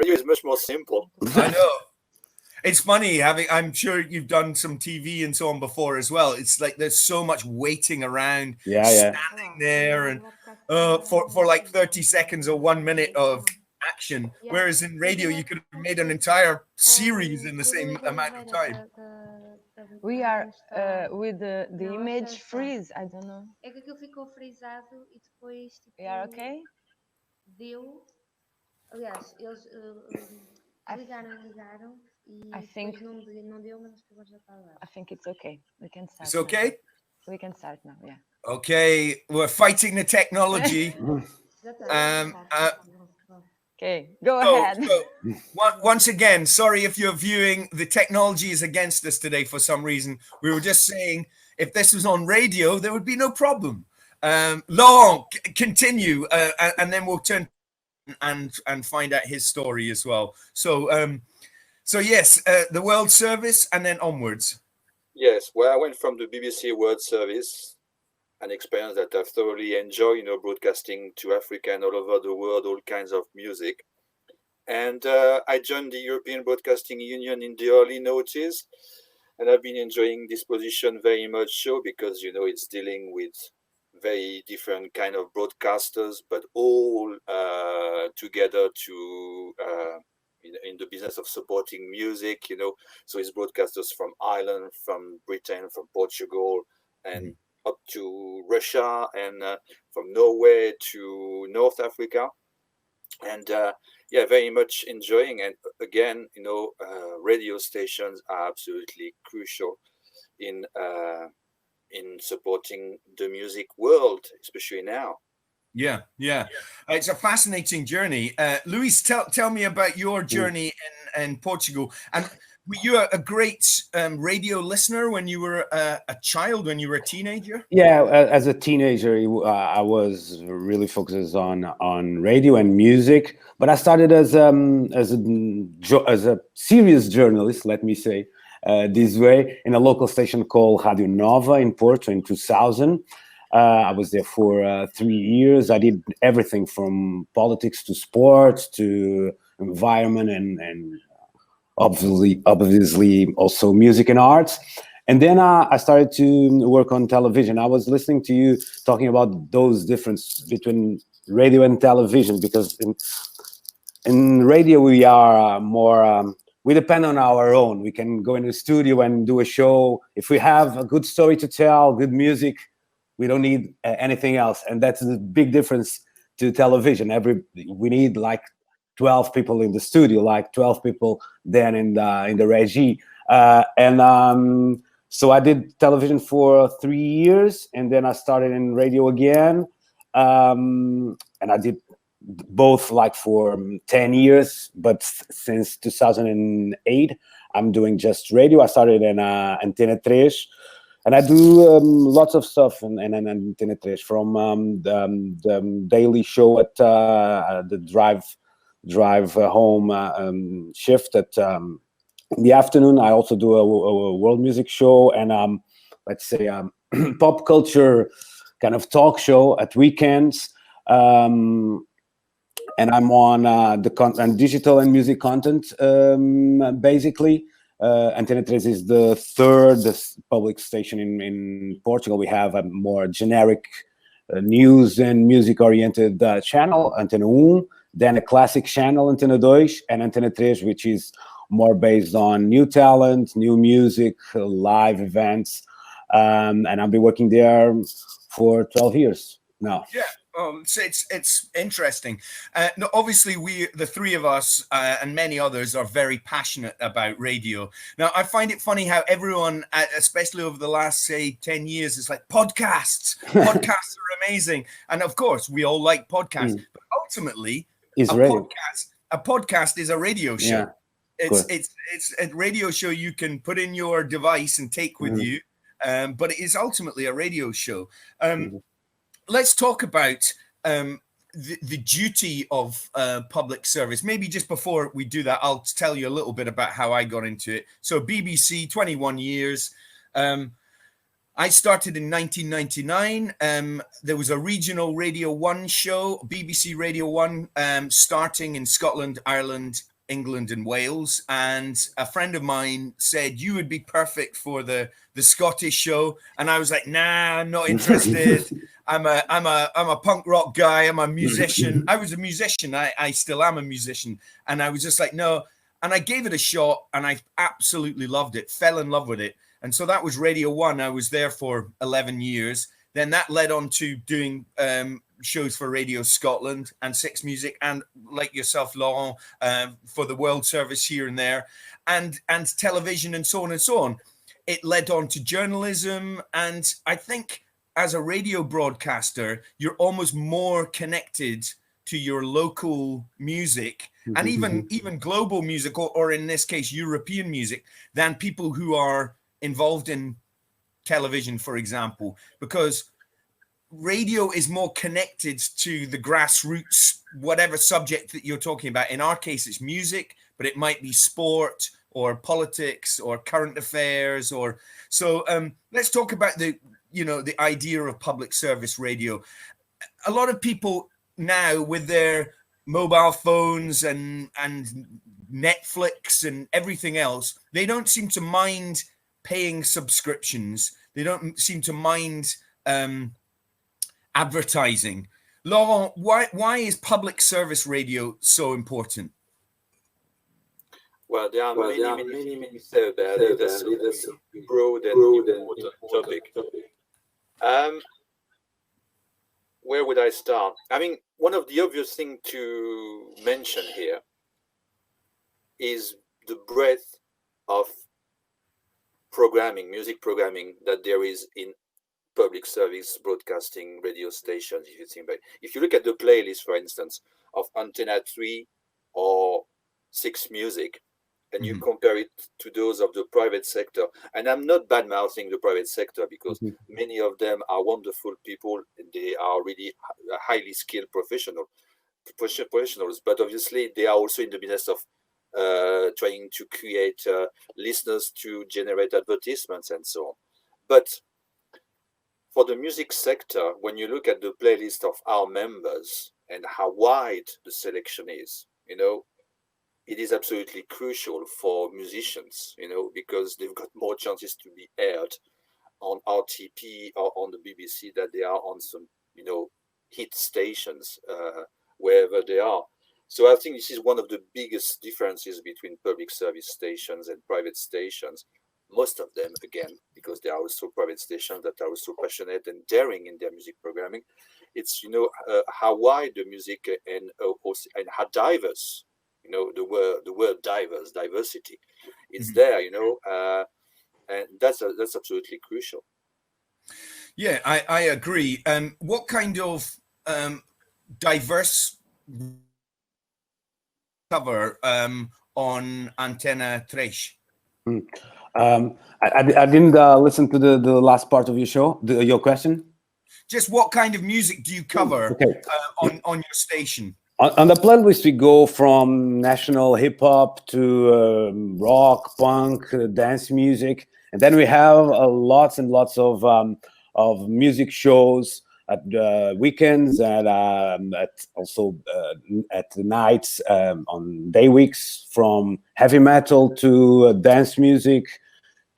Radio is much more simple. I know. It's funny I'm sure you've done some TV and so on before as well. It's like there's so much waiting around, standing there and for like 30 seconds or 1 minute of action. Whereas in radio, you could have made an entire series in the same amount of time. We are with the image freeze. I don't know. É que aquilo ficou frisado e depois tipo, We are okay? Deu. Aliás, eles ligaram e I think depois não deu, mas agora já está lá. I think it's okay. We can start. It's okay? We can start now, yeah. Okay, we're fighting the technology. Okay, go ahead. Once again, sorry if you're viewing, the technology is against us today for some reason. We were just saying, if this was on radio, there would be no problem. Laurent, continue, and then we'll turn and find out his story as well. So yes, the World Service and then onwards. Yes, well, I went from the BBC World Service, an experience that I've thoroughly enjoyed, broadcasting to Africa and all over the world, all kinds of music. And I joined the European Broadcasting Union in the early noughties, and I've been enjoying this position very much so because, it's dealing with very different kind of broadcasters, but all together to in the business of supporting music, So it's broadcasters from Ireland, from Britain, from Portugal, and up to Russia, and from Norway to North Africa, and very much enjoying. And again, radio stations are absolutely crucial in supporting the music world, especially now. Yeah. It's a fascinating journey. Luis, tell me about your journey in Portugal. And were you a great radio listener when you were a child, when you were a teenager? Yeah, as a teenager, I was really focused on radio and music. But I started as a serious journalist, let me say, this way, in a local station called Radio Nova in Porto in 2000. I was there for 3 years. I did everything from politics to sports to environment and obviously also music and arts. And then I started to work on television. I was listening to you talking about those differences between radio and television, because in radio we are more... we depend on our own. We can go in the studio and do a show. If we have a good story to tell, good music, we don't need anything else. And that's the big difference to television. We need like 12 people in the studio, like 12 people then in the regie. So I did television for 3 years, and then I started in radio again. And I did both like for 10 years, but since 2008, I'm doing just radio. I started in Antena 3, and I do lots of stuff in Antena 3, from the daily show at the drive home shift at in the afternoon. I also do a world music show and let's say pop culture kind of talk show at weekends. And I'm on the digital and music content, basically. Antena 3 is the third public station in Portugal. We have a more generic news and music-oriented channel, Antena 1, then a classic channel, Antena 2, and Antena 3, which is more based on new talent, new music, live events. And I've been working there for 12 years now. Yeah. So it's interesting. No, obviously, the three of us and many others are very passionate about radio. Now, I find it funny how everyone, especially over the last, say, 10 years, is like, podcasts. Podcasts are amazing. And of course, we all like podcasts. But ultimately, a podcast is a radio show. Yeah, it's a radio show you can put in your device and take with you. But it is ultimately a radio show. Let's talk about the duty of public service. Maybe just before we do that, I'll tell you a little bit about how I got into it. So BBC, 21 years. I started in 1999. There was a regional Radio 1 show, BBC Radio 1, starting in Scotland, Ireland, England and Wales, and a friend of mine said you would be perfect for the Scottish show, and I was like, nah, I'm not interested. I'm a punk rock guy. I'm a musician. I was a musician. I still am a musician, and I was just like, no. And I gave it a shot, and I absolutely loved it. Fell in love with it, and so that was Radio 1. I was there for 11 years. Then that led on to doing shows for Radio Scotland and Six Music, and like yourself, Laurent, for the World Service here and there, and television and so on and so on. It led on to journalism, and I think as a radio broadcaster, you're almost more connected to your local music and even global music, or in this case, European music, than people who are involved in television, for example, because radio is more connected to the grassroots, whatever subject that you're talking about. In our case, it's music, but it might be sport or politics or current affairs. Or so let's talk about the idea of public service radio. A lot of people now with their mobile phones and Netflix and everything else, they don't seem to mind paying subscriptions. They don't seem to mind advertising. Laurent, why is public service radio so important? Well, there are many things to say about it. That's a broad and important topic. Where would I start? I mean, one of the obvious things to mention here is the breadth of programming, music programming, that there is in public service broadcasting radio stations. If you look at the playlist, for instance, of Antena 3 or 6 Music, and you compare it to those of the private sector, and I'm not bad-mouthing the private sector, because many of them are wonderful people, and they are really highly skilled professionals, but obviously they are also in the business of trying to create listeners to generate advertisements and so on. But for the music sector, when you look at the playlist of our members and how wide the selection is, it is absolutely crucial for musicians, because they've got more chances to be aired on RTP or on the BBC than they are on some, hit stations wherever they are. So I think this is one of the biggest differences between public service stations and private stations. Most of them, again, because there are also private stations that are also passionate and daring in their music programming. It's how wide the music and how diverse. The word diverse, diversity, it's there. And that's absolutely crucial. Yeah, I agree. What kind of diverse cover on Antena 3? I didn't listen to the last part of your show, your question. Just what kind of music do you cover on your station? On the playlist, we go from national hip hop to rock, punk, dance music, and then we have lots and lots of music shows at weekends and also at the nights on day weeks, from heavy metal to dance music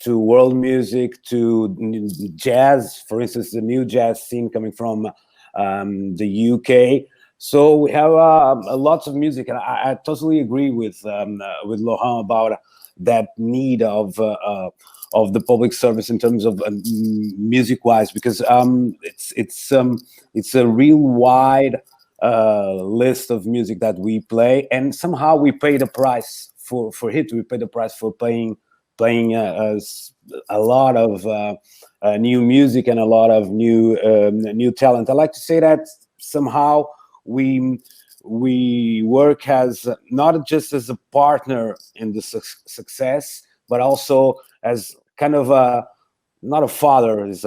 to world music to jazz. For instance, the new jazz scene coming from the UK. So we have lots of music, and I totally agree with Laurent about that need of the public service in terms of music-wise, because it's a real wide list of music that we play, and somehow we pay the price for it. We pay the price for playing a lot of new music and a lot of new talent. I like to say that somehow we work as not just as a partner in the success, but also as kind of not a father is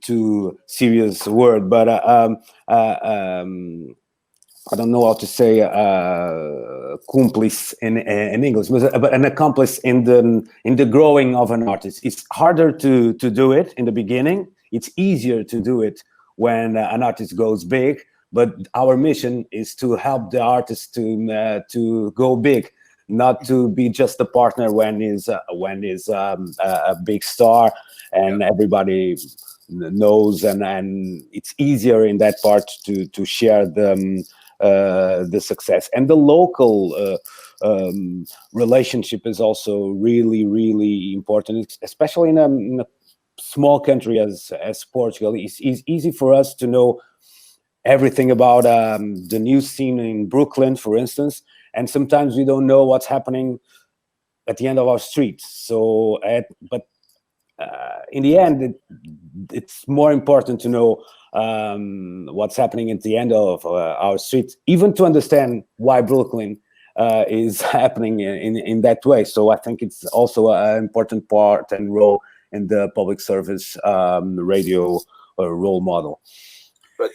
too serious word, but I don't know how to say cúmplice in English, but an accomplice in the growing of an artist. It's harder to do it in the beginning. It's easier to do it when an artist goes big. But our mission is to help the artist to go big. not to be just a partner when is a big star and everybody knows, and it's easier in that part to share the success. And the local relationship is also really important, especially in a small country as Portugal. It's easy for us to know everything about the news scene in Brooklyn, for instance, and sometimes we don't know what's happening at the end of our street. So, but in the end, it's more important to know what's happening at the end of our street, even to understand why Brooklyn is happening in that way. So I think it's also an important part and role in the public service radio role model. But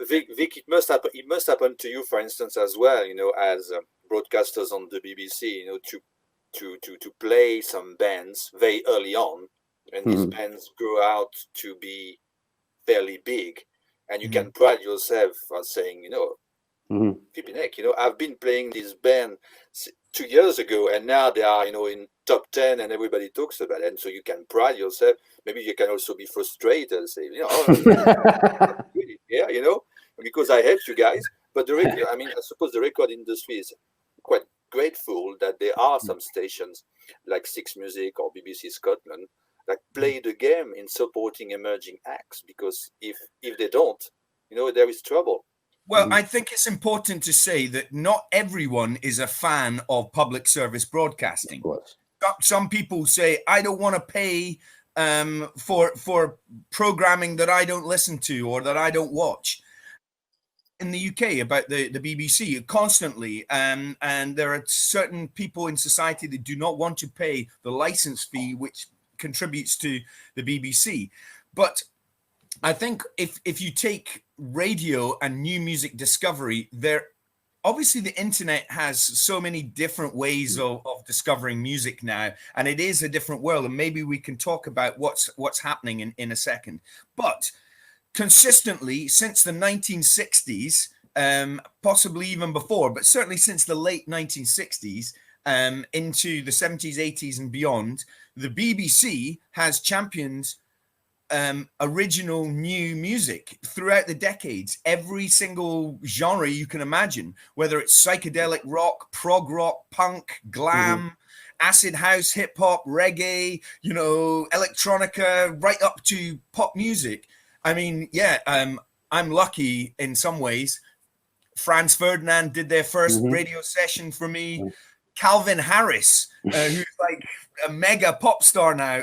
Vic, it must happen. It must happen to you, for instance, as well. As broadcasters on the BBC, to play some bands very early on, and these bands grow out to be fairly big, and you can pride yourself on saying, Pipinek, I've been playing this band 2 years ago, and now they are, in top 10, and everybody talks about it. And so you can pride yourself. Maybe you can also be frustrated and say, because I helped you guys. But I suppose the record industry is quite grateful that there are some stations like Six Music or BBC Scotland that play the game in supporting emerging acts, because if they don't, there is trouble. Well, I think it's important to say that not everyone is a fan of public service broadcasting. Of course. Some people say, I don't want to pay for programming that I don't listen to or that I don't watch. In the UK, about the BBC constantly, and there are certain people in society that do not want to pay the license fee, which contributes to the BBC. But I think if you take radio and new music discovery, obviously the internet has so many different ways of discovering music now, and it is a different world, and maybe we can talk about what's happening in a second. But consistently since the 1960s, possibly even before, but certainly since the late 1960s into the 70s, 80s and beyond, the BBC has championed original new music throughout the decades. Every single genre you can imagine, whether it's psychedelic rock, prog rock, punk, glam, acid house, hip hop, reggae, electronica, right up to pop music. I mean, I'm lucky in some ways. Franz Ferdinand did their first radio session for me. Calvin Harris, who's like a mega pop star now,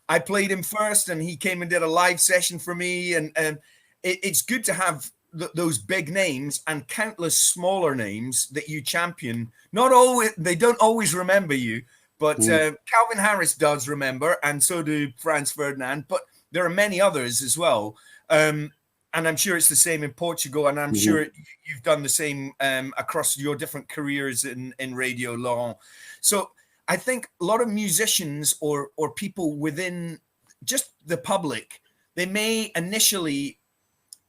I played him first, and he came and did a live session for me. And it's good to have those big names and countless smaller names that you champion. They don't always remember you, but Calvin Harris does remember, and so do Franz Ferdinand. But there are many others as well. And I'm sure it's the same in Portugal, and I'm sure you've done the same across your different careers in radio, Laurent. So I think a lot of musicians or people within just the public, they may initially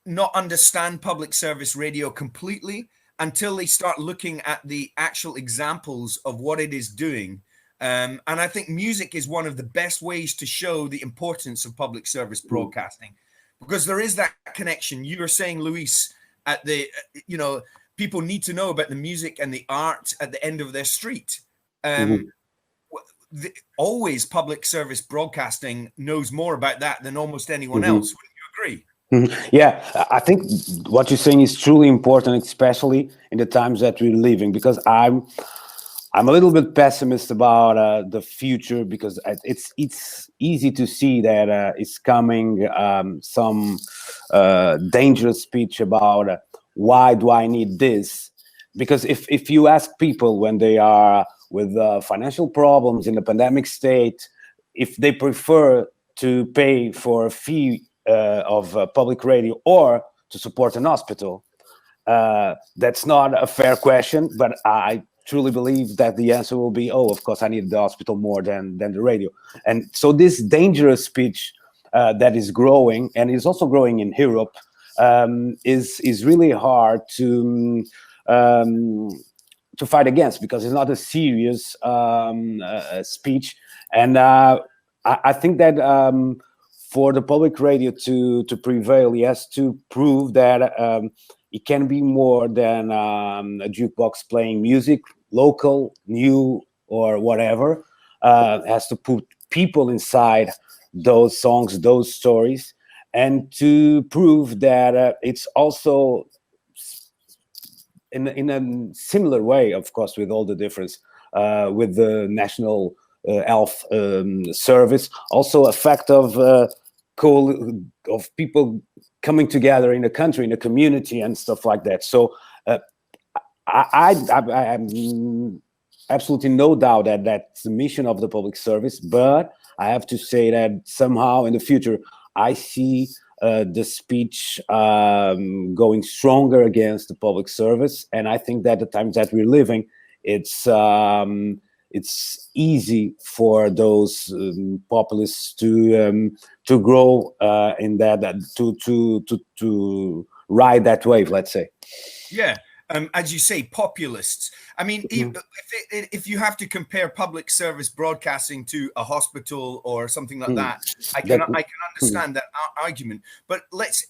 not understand public service radio completely until they start looking at the actual examples of what it is doing. And I think music is one of the best ways to show the importance of public service broadcasting, because there is that connection. You were saying, Luis, at the, people need to know about the music and the art at the end of their street. Always public service broadcasting knows more about that than almost anyone else. Wouldn't you agree? Yeah, I think what you're saying is truly important, especially in the times that we're living, because I'm a little bit pessimist about the future, because it's easy to see that it's coming some dangerous speech about why do I need this? Because if you ask people when they are with financial problems in the pandemic state, if they prefer to pay for a fee of public radio or to support an hospital, that's not a fair question, but I truly believe that the answer will be, of course, I need the hospital more than the radio. And so this dangerous speech that is growing, and is also growing in Europe, is really hard to to fight against, because it's not a serious speech. And I think that for the public radio to prevail, he has to prove that it can be more than a jukebox playing music, local, new, or whatever. Has to put people inside those songs, those stories, and to prove that it's also in a similar way, of course, with all the difference, with the National Health Service, also a fact of people coming together in a country, in a community, and stuff like that. So I'm absolutely no doubt that that's the mission of the public service, but I have to say that somehow in the future I see the speech going stronger against the public service, and I think that the times that we're living, it's easy for those populists to grow in that, to ride that wave, let's say. Yeah. As you say, populists. I mean, if you have to compare public service broadcasting to a hospital or something like that, I can understand that argument. But let's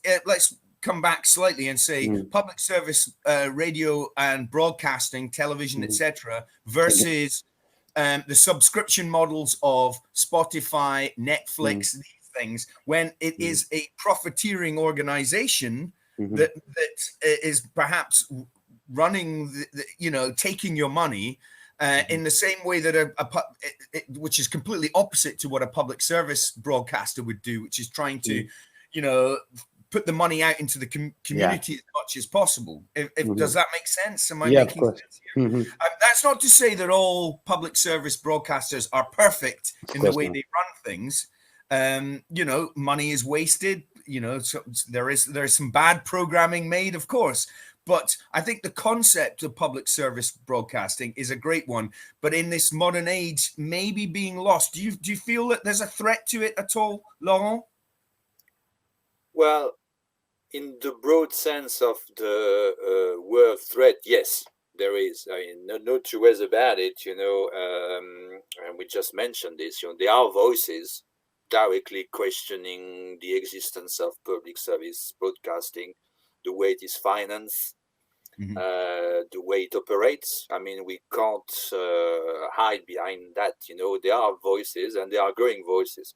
come back slightly and say public service radio and broadcasting, television, etc., versus the subscription models of Spotify, Netflix, these things, when it is a profiteering organization that is perhaps running taking your money in the same way that which is completely opposite to what a public service broadcaster would do, which is trying to put the money out into the community as much as possible. Does that make sense? Am I making sense here? That's not to say that all public service broadcasters are perfect in the way they run things. Money is wasted. So there is some bad programming made, of course. But I think the concept of public service broadcasting is a great one. But in this modern age, maybe being lost. Do you feel that there's a threat to it at all, Laurent? Well, in the broad sense of the word threat, yes, there is. I mean, no two ways about it. And we just mentioned this. There are voices directly questioning the existence of public service broadcasting, the way it is financed, the way it operates. I mean, we can't hide behind that. There are voices, and there are growing voices.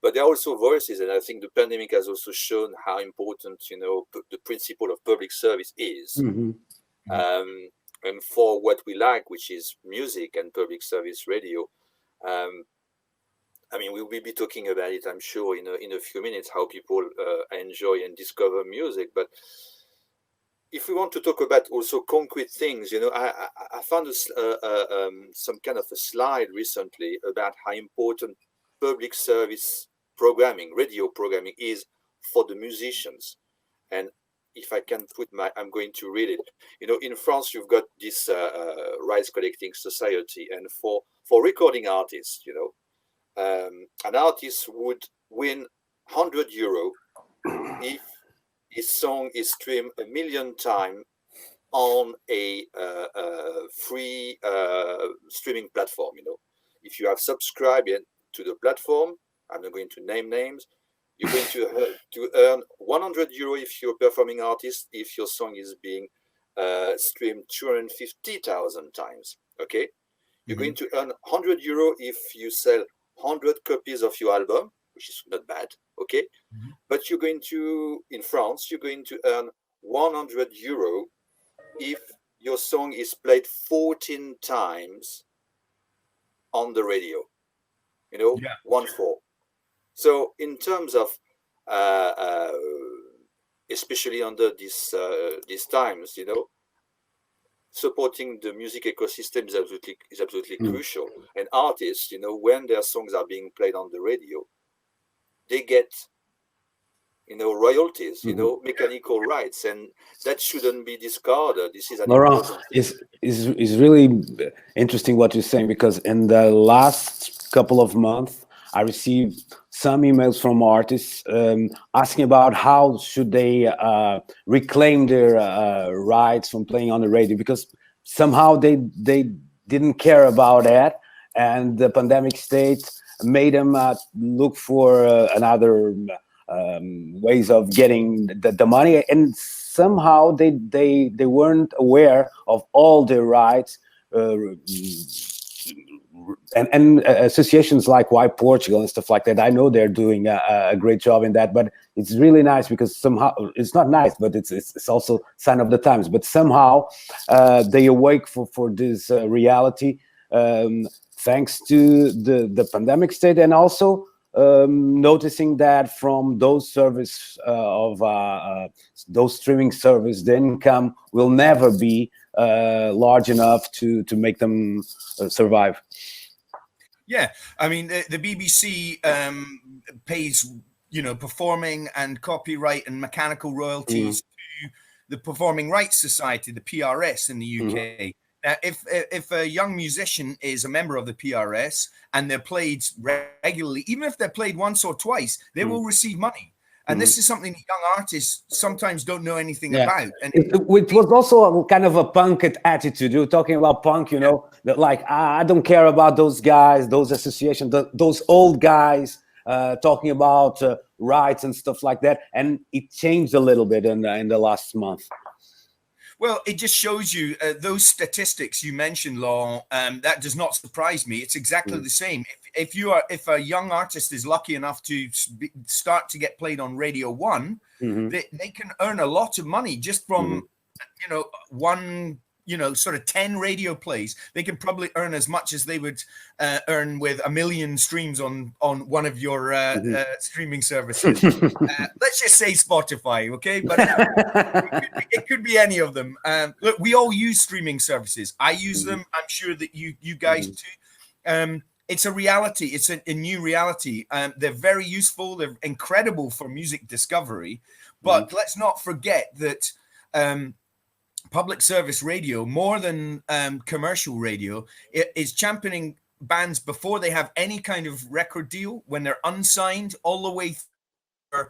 But there are also voices, and I think the pandemic has also shown how important, the principle of public service is. And for what we like, which is music and public service radio, I mean, we will be talking about it, I'm sure, in a few minutes, how people enjoy and discover music. But if we want to talk about also concrete things, I found some kind of a slide recently about how important public service programming, radio programming, is for the musicians. And if I can I'm going to read it. In France, you've got this rights collecting society, and for recording artists, an artist would win €100 if his song is streamed 1 million times on a free streaming platform. If you have subscribed to the platform, I'm not going to name names, you're going to earn €100 if you're a performing artist, if your song is being streamed 250,000 times. Okay, you're going to earn €100 if you sell 100 copies of your album, which is not bad. Okay, but in France, you're going to earn €100 if your song is played 14 times on the radio. 1-4. So in terms of, especially under these times, supporting the music ecosystem is absolutely crucial. And artists, when their songs are being played on the radio, they get, royalties, mechanical rights, and that shouldn't be discarded. This is an Laurent, is really interesting what you're saying, because in the last couple of months, I received some emails from artists asking about how should they reclaim their rights from playing on the radio, because somehow they didn't care about that, and the pandemic state made them look for another ways of getting the money, and somehow they weren't aware of all their rights. And associations like Why Portugal and stuff like that, I know they're doing a great job in that, but it's really nice because somehow it's not nice, but it's also sign of the times. But somehow they awake for this reality, thanks to the pandemic state, and also noticing that from those service of those streaming service, the income will never be large enough to make them survive. Yeah, I mean the BBC pays, you know, performing and copyright and mechanical royalties to the Performing Rights Society, the PRS in the UK. Now, if a young musician is a member of the PRS and they're played regularly, even if they're played once or twice, they will receive money. And this is something that young artists sometimes don't know anything about. And it was also a kind of a punk attitude. You were talking about punk, you know, that like, I don't care about those guys, those associations, those old guys talking about rights and stuff like that. And it changed a little bit in the last month. Well, it just shows you those statistics you mentioned, Laurent. That does not surprise me. It's exactly the same. If a young artist is lucky enough to start to get played on Radio 1, they can earn a lot of money just from you know, one, you know, sort of 10 radio plays. They can probably earn as much as they would earn with 1 million streams on one of your streaming services. Let's just say Spotify, okay? But it could be any of them. Look, we all use streaming services. I use them. I'm sure that you guys too. It's a reality. It's a new reality. They're very useful. They're incredible for music discovery. But let's not forget that public service radio, more than commercial radio, is championing bands before they have any kind of record deal, when they're unsigned, all the way through,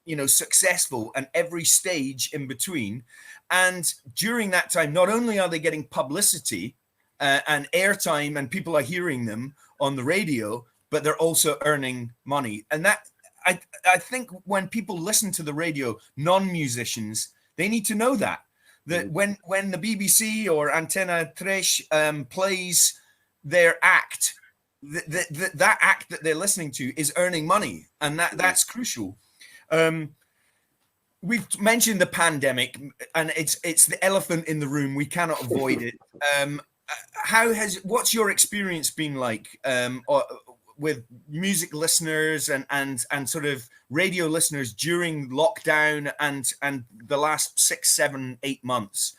you know, successful, and every stage in between. And during that time, not only are they getting publicity and airtime, and people are hearing them on the radio, but they're also earning money. And that, I think when people listen to the radio, non-musicians, they need to know that when the BBC or Antena 3 plays their act, that act that they're listening to is earning money, and that's crucial. We've mentioned the pandemic, and it's the elephant in the room. We cannot avoid it. What's your experience been like with music listeners and sort of radio listeners during lockdown and the last 6, 7, 8 months?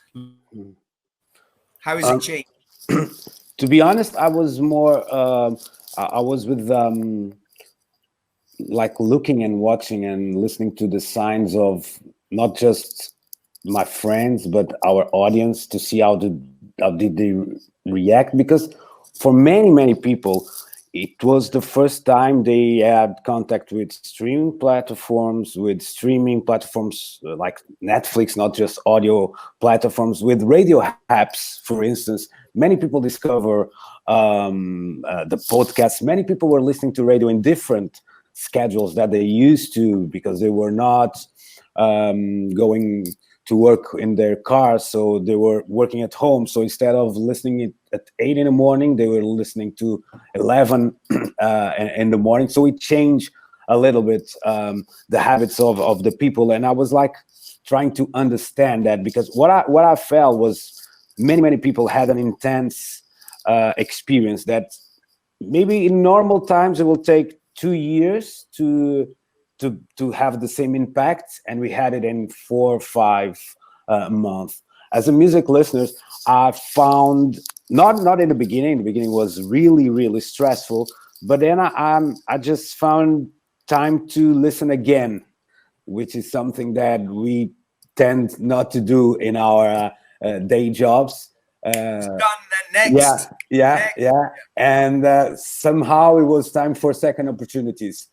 How has it changed? To be honest, I was more I was with like looking and watching and listening to the signs of not just my friends but our audience, to see how did they react, because for many people it was the first time they had contact with streaming platforms, like Netflix, not just audio platforms, with radio apps, for instance. Many people discover the podcast. Many people were listening to radio in different schedules that they used to, because they were not going to work in their cars, so they were working at home. So instead of listening at 8 in the morning, they were listening to 11 in the morning. So it changed a little bit the habits of the people. And I was like trying to understand that, because what I felt was many people had an intense experience that maybe in normal times it will take 2 years to have the same impact, and we had it in 4 or 5 months. As a music listeners, I found not in the beginning was really stressful, but then I just found time to listen again, which is something that we tend not to do in our day jobs. It's done, then next. Yeah. And somehow it was time for second opportunities.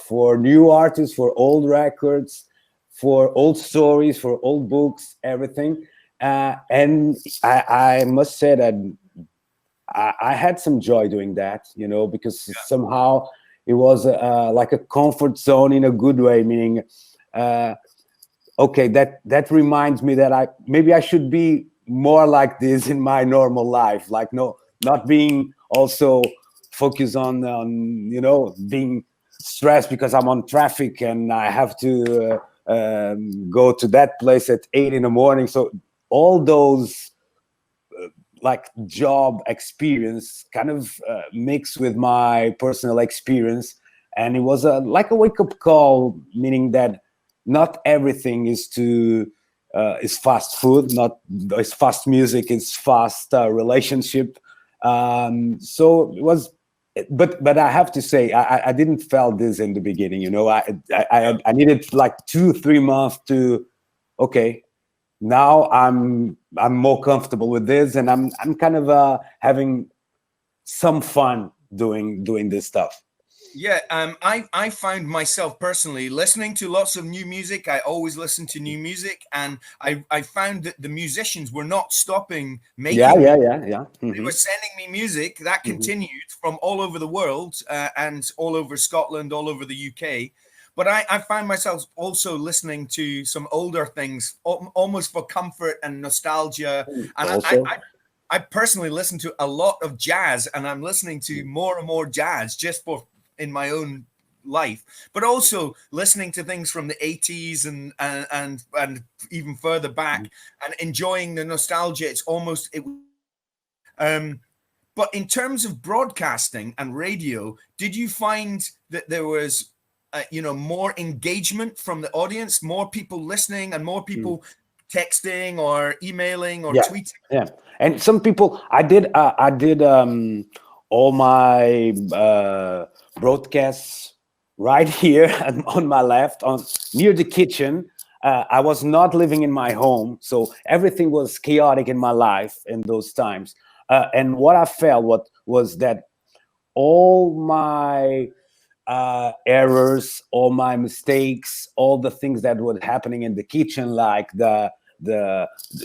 For new artists, for old records, for old stories, for old books, everything. And I must say that I had some joy doing that, you know, because somehow it was like a comfort zone in a good way, meaning, okay, that reminds me that maybe I should be more like this in my normal life, like not being also focused on you know, being stressed because I'm on traffic and I have to go to that place at 8 in the morning. So all those like job experience kind of mixed with my personal experience, and it was like a wake-up call, meaning that not everything is fast food, not is fast music, it's fast relationship. So it was, but I have to say I didn't felt this in the beginning, you know. I needed like 2-3 months to, okay, now I'm more comfortable with this, and I'm kind of having some fun doing this stuff. Yeah, I found myself personally listening to lots of new music. I always listen to new music, and I found that the musicians were not stopping making. Yeah. They Mm-hmm. were sending me music that continued from all over the world, and all over Scotland, all over the UK. But I found myself also listening to some older things, almost for comfort and nostalgia. And Also, I personally listen to a lot of jazz, and I'm listening to more and more jazz just for in my own life, but also listening to things from the 80s and even further back, and enjoying the nostalgia. It's almost it. But in terms of broadcasting and radio, did you find that there was, you know, more engagement from the audience, more people listening, and more people texting or emailing or tweeting? Yeah, and some people, I did all my broadcasts right here on my left, on near the kitchen. I was not living in my home, so everything was chaotic in my life in those times. And what I felt was that all my errors, all my mistakes, all the things that were happening in the kitchen, like the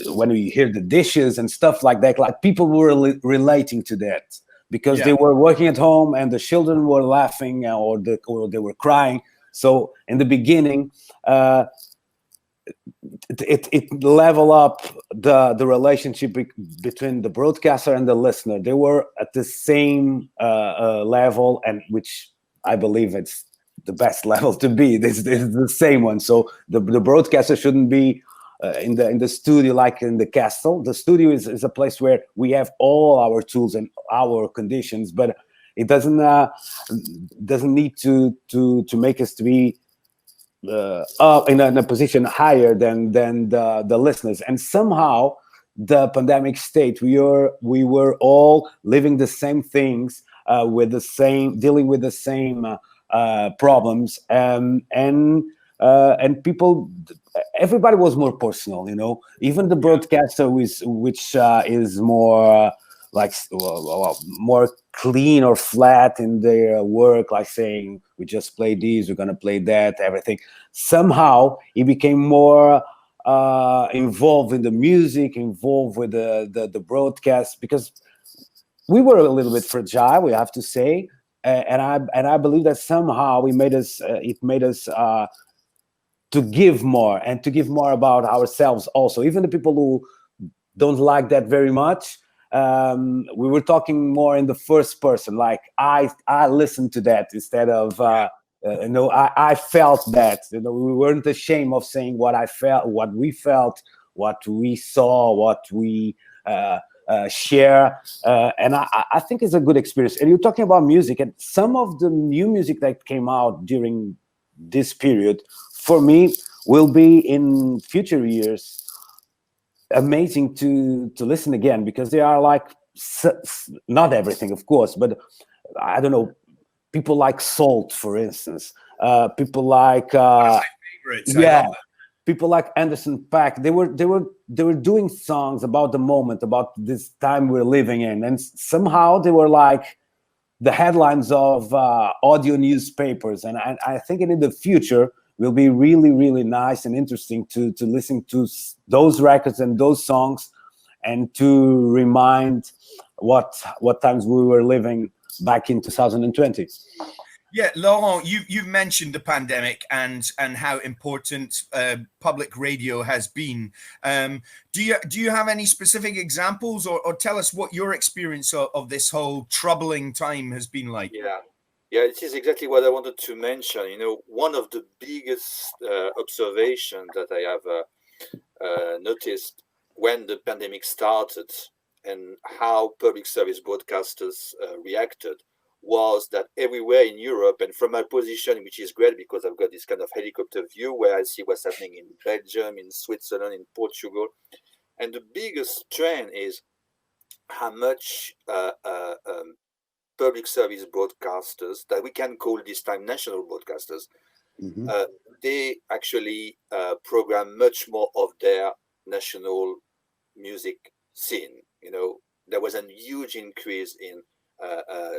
when we hear the dishes and stuff like that, like people were relating to that because they were working at home and the children were laughing, or they were crying. So in the beginning, it level up the relationship between the broadcaster and the listener. They were at the same level, and which I believe it's the best level to be. This is the same one. So the broadcaster shouldn't be in the studio like in the castle. The studio is a place where we have all our tools and our conditions, but it doesn't need to make us to be up in a position higher than the listeners. And somehow the pandemic state, we were all living the same things, dealing with the same problems, and people, everybody was more personal, you know. Even the broadcaster, which is more more clean or flat in their work, like saying we just play these, we're gonna play that, everything. Somehow he became more involved in the music, involved with the broadcast, because we were a little bit fragile, we have to say, and I believe that somehow it made us to give more, and to give more about ourselves also. Even the people who don't like that very much, we were talking more in the first person, like I listened to that instead of you know, I felt that, you know, we weren't ashamed of saying what I felt, what we felt, what we saw, what we share, and I think it's a good experience. And you're talking about music, and some of the new music that came out during this period, for me, will be in future years amazing to listen again, because they are like, not everything, of course, but I don't know, people like Salt, for instance, people like favorites. people like Anderson .Paak. They were doing songs about the moment, about this time we're living in, and somehow they were like the headlines of audio newspapers. And I think in the future will be really, really nice and interesting to listen to those records and those songs, and to remind what times we were living back in 2020. Yeah, Laurent, you've mentioned the pandemic and how important public radio has been. Do you have any specific examples, or tell us what your experience of this whole troubling time has been like? Yeah, it is exactly what I wanted to mention. You know, one of the biggest observations that I have noticed when the pandemic started and how public service broadcasters reacted was that everywhere in Europe, and from my position, which is great because I've got this kind of helicopter view where I see what's happening in Belgium, in Switzerland, in Portugal, and the biggest trend is how much public service broadcasters, that we can call this time national broadcasters, they actually program much more of their national music scene. You know, there was a huge increase in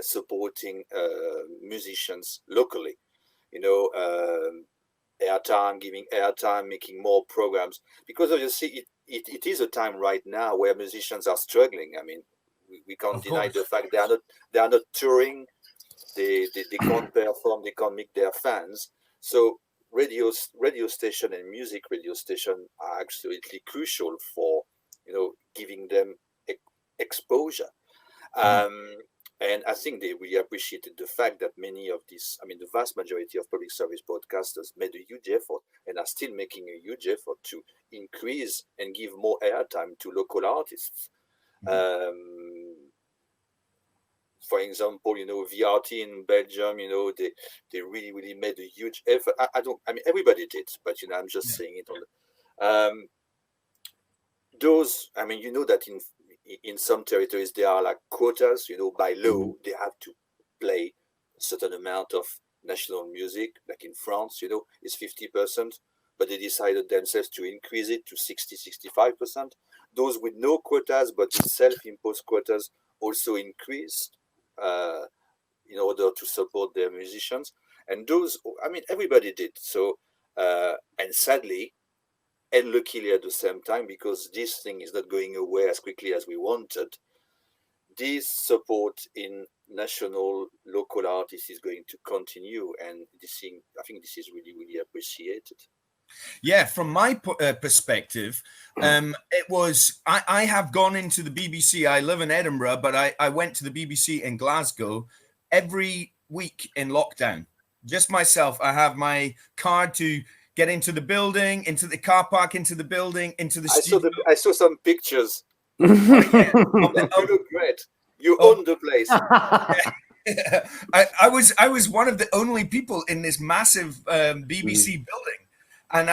supporting musicians locally. You know, airtime, giving airtime, making more programs, because obviously it is a time right now where musicians are struggling. I mean, we can't deny the fact they are not touring, they can't perform, they can't meet their fans. So radio station and music radio station are absolutely crucial for, you know, giving them exposure. And I think they really appreciated the fact that many of these, I mean, the vast majority of public service broadcasters made a huge effort and are still making a huge effort to increase and give more airtime to local artists. For example, you know, VRT in Belgium, you know, they really, really made a huge effort. I mean, everybody did, but, you know, I'm just saying it on those, I mean, you know, that in some territories there are like quotas, you know, by law they have to play a certain amount of national music. Like in France, you know, it's 50%, but they decided themselves to increase it to 65%. Those with no quotas but with self-imposed quotas also increased in order to support their musicians. And those, I mean, everybody did so, and sadly and luckily at the same time, because this thing is not going away as quickly as we wanted, this support in national, local artists is going to continue, and this thing, I think this is really, really appreciated. Yeah, from my perspective, it was, I have gone into the BBC. I live in Edinburgh, but I went to the BBC in Glasgow every week in lockdown. Just myself. I have my card to get into the building, into the car park, into the building, into the studio. I saw some pictures. Oh, yeah. You look great. You own the place. I was one of the only people in this massive BBC building. And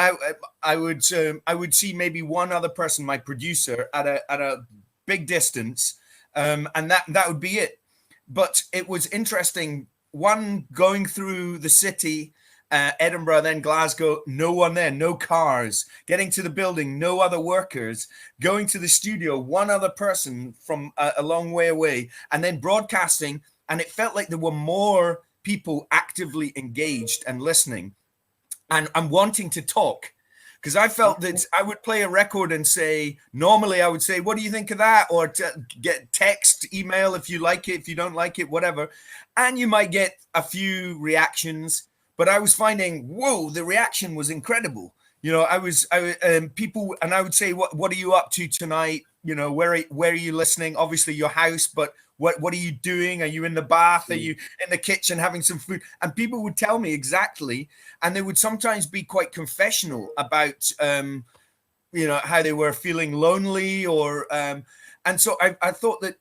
I would see maybe one other person, my producer, at a big distance, and that would be it. But it was interesting. One, going through the city, Edinburgh, then Glasgow, no one there, no cars. Getting to the building, no other workers. Going to the studio, one other person from a long way away, and then broadcasting. And it felt like there were more people actively engaged and listening. And I'm wanting to talk, because I felt that I would play a record and say, normally I would say, what do you think of that? Or get text, email, if you like it, if you don't like it, whatever. And you might get a few reactions, but I was finding, whoa, the reaction was incredible. You know, people, and I would say, what are you up to tonight? You know, where are you listening? Obviously your house, but what are you doing? Are you in the bath? Are you in the kitchen having some food? And people would tell me exactly, and they would sometimes be quite confessional about, you know, how they were feeling lonely, or, and so I thought that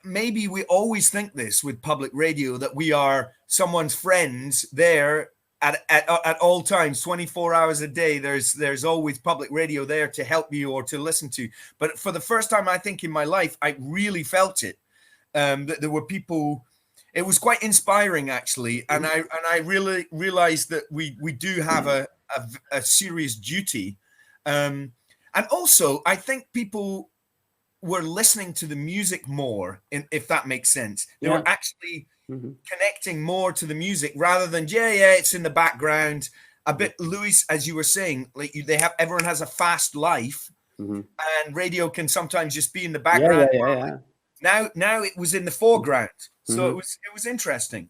maybe we always think this with public radio, that we are someone's friends there at all times, 24 hours a day. There's always public radio there to help you or to listen to. But for the first time, I think in my life, I really felt it. That there were people. It was quite inspiring, actually, and I really realized that we do have a serious duty, and also I think people were listening to the music more, if that makes sense. They were actually connecting more to the music rather than it's in the background. a bit, Luis, as you were saying, like everyone has a fast life, and radio can sometimes just be in the background. Now it was in the foreground, so it was interesting.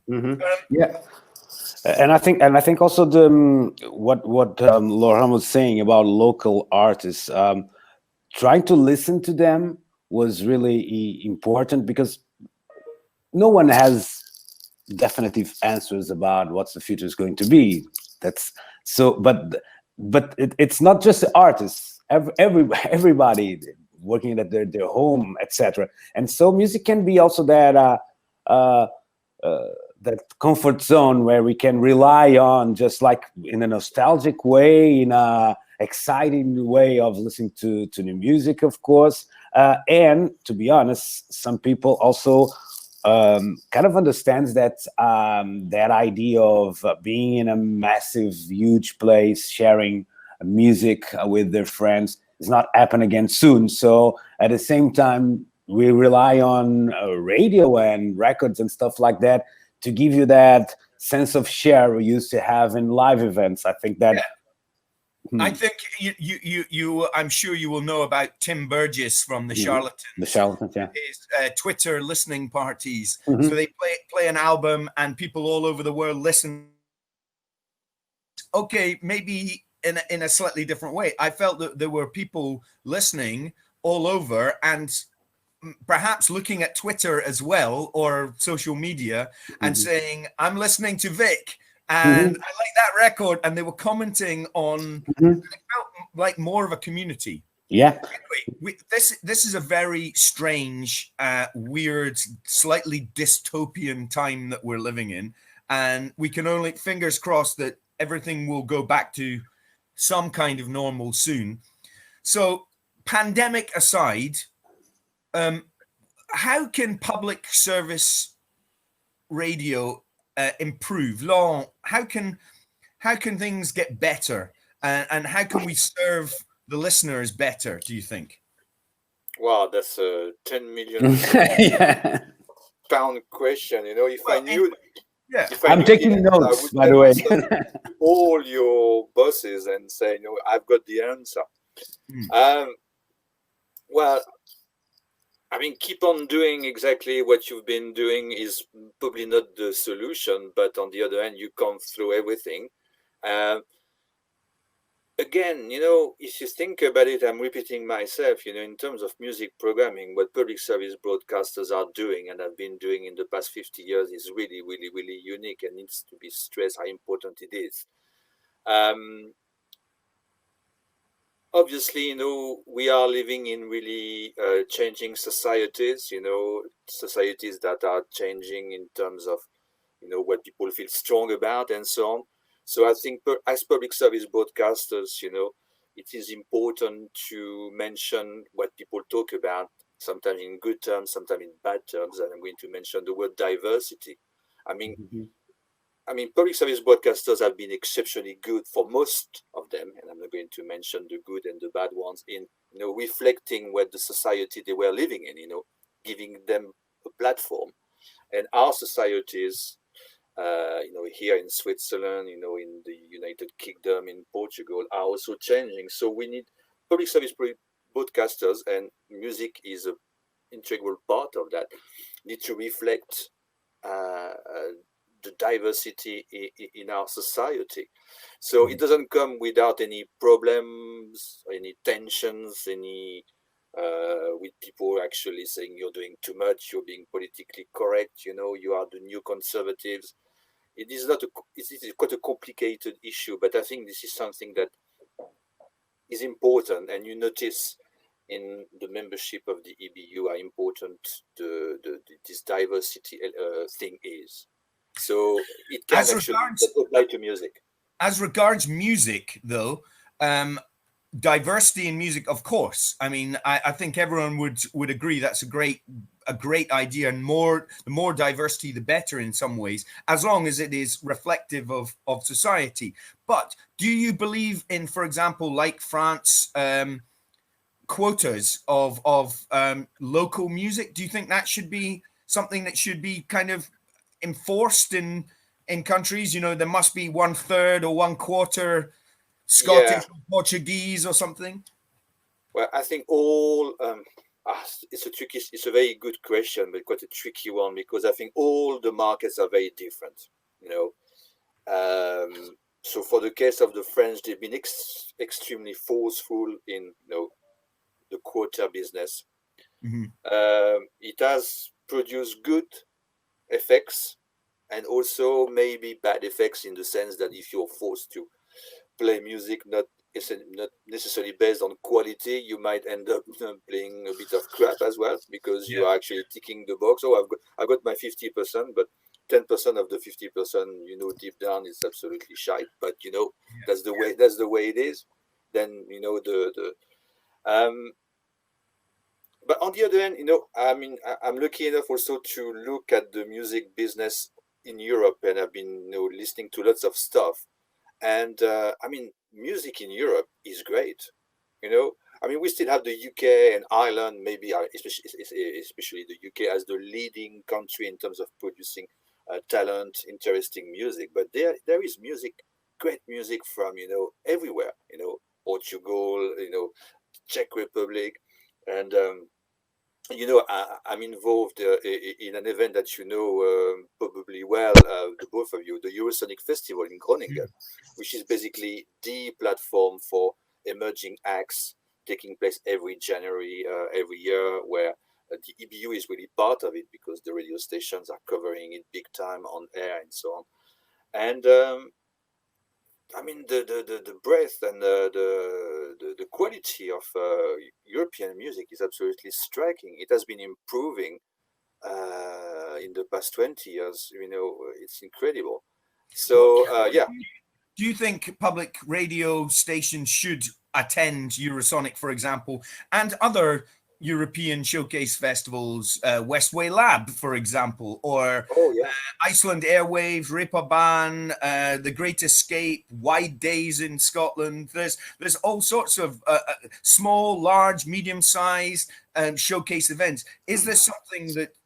Yeah. And I think also the what Laurent was saying about local artists, trying to listen to them was really important, because no one has definitive answers about what the future is going to be. That's so, but it's not just the artists. Everybody working at their home, etc. And so music can be also that that comfort zone where we can rely on, just like in a nostalgic way, in a exciting way of listening to new music, of course. And to be honest, some people also kind of understands that that idea of being in a massive, huge place, sharing music with their friends is not happen again soon. So at the same time, we rely on radio and records and stuff like that to give you that sense of share we used to have in live events. I think that. I think you I'm sure you will know about Tim Burgess from the Charlatans. The Charlatans, yeah. His Twitter listening parties. So they play an album and people all over the world listen. Okay, maybe in a slightly different way. I felt that there were people listening all over and perhaps looking at Twitter as well, or social media, and saying, I'm listening to Vic and I like that record, and they were commenting on it felt like more of a community. Yeah. Anyway, this is a very strange, weird, slightly dystopian time that we're living in, and we can only fingers crossed that everything will go back to some kind of normal soon. So, pandemic aside, how can public service radio improve? Laurent, how can things get better, and how can we serve the listeners better, do you think? Wow, that's a 10 million pound question. You know, if I knew, I'm taking notes, by the way. All your bosses and say, I've got the answer. Well, I mean, keep on doing exactly what you've been doing is probably not the solution, but on the other hand, you come through everything. Again, if you think about it, I'm repeating myself, in terms of music programming, what public service broadcasters are doing and have been doing in the past 50 years is really, really, really unique and needs to be stressed how important it is. Obviously, we are living in really changing societies, societies that are changing in terms of, what people feel strong about and so on. So I think as public service broadcasters, it is important to mention what people talk about, sometimes in good terms, sometimes in bad terms. And I'm going to mention the word diversity. I mean, public service broadcasters have been exceptionally good for most of them, and I'm not going to mention the good and the bad ones, in reflecting what the society they were living in, giving them a platform. And our societies, here in Switzerland, in the United Kingdom, in Portugal, are also changing. So we need public service broadcasters, and music is an integral part of that, need to reflect the diversity in our society. So it doesn't come without any problems, any tensions, any with people actually saying you're doing too much, you're being politically correct, you are the new conservatives. It is quite a complicated issue, but I think this is something that is important, and you notice in the membership of the EBU how important this diversity thing is. So it can actually apply to music. As regards music, though, diversity in music, of course. I mean, I think everyone would agree that's a great idea, and the more diversity, the better in some ways, as long as it is reflective of society. But do you believe in, for example, like France, quotas of local music? Do you think that should be something that should be kind of enforced in in countries? You know, there must be 1/3 or 1/4 Scottish or Portuguese or something. Well, I think all it's a very good question, but quite a tricky one, because I think all the markets are very different. You know, so for the case of the French, they've been extremely forceful in the quota business. It has produced good effects and also maybe bad effects, in the sense that if you're forced to play music not necessarily based on quality, you might end up playing a bit of crap as well, because you are actually ticking the box. Oh, I've got my 50%, but 10% of the 50%, deep down, is absolutely shite. But that's the way it is. Then but on the other hand, I'm lucky enough also to look at the music business in Europe, and I've been listening to lots of stuff. And music in Europe is great. We still have the UK and Ireland, maybe especially the UK, as the leading country in terms of producing talent, interesting music. But there is music, great music from everywhere. Portugal, Czech Republic, and I'm involved in an event that probably well, the both of you, the Eurosonic Festival in Groningen, which is basically the platform for emerging acts, taking place every January, every year, where the EBU is really part of it, because the radio stations are covering it big time on air and so on. And the breadth and the quality of European music is absolutely striking. It has been improving in the past 20 years. It's incredible. So Do you think public radio stations should attend Eurosonic, for example, and other European showcase festivals, Westway LAB, for example, or Iceland Airwaves, Reeperbahn, The Great Escape, Wide Days in Scotland? There's all sorts of small, large, medium-sized showcase events. Is there something that